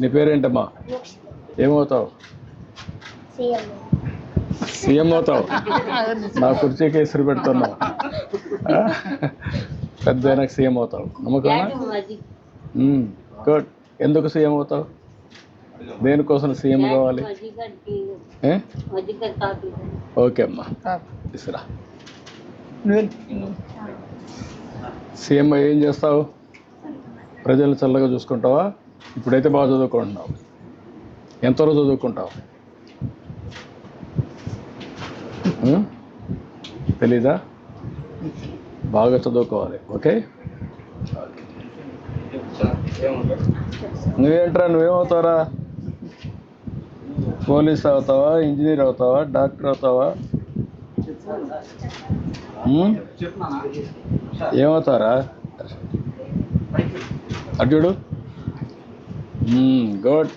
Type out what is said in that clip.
నీ పేరేంటమ్మా? ఏమవుతావు? సీఎం అవుతావు. నా కుర్చీకి ఎసురు పెడుతున్నావు. పెద్ద అయినాక సీఎం అవుతావు నమ్మకమా? గుడ్. ఎందుకు సీఎం అవుతావు? దేనికోసం సీఎం కావాలి? ఓకే అమ్మా, తీసుకురా. సీఎం ఏం చేస్తావు? ప్రజలు చల్లగా చూసుకుంటావా? ఇప్పుడైతే బాగా చదువుకుంటున్నావు. ఎంతవరకు చదువుకుంటావు? తెలీదా? బాగా చదువుకోవాలి. ఓకే. నువ్వేంట్రా, నువ్వేమవుతావురా? పోలీస్ అవుతావా? ఇంజనీర్ అవుతావా? డాక్టర్ అవుతావా? ఏమవుతారా? అర్జుడు. గుడ్.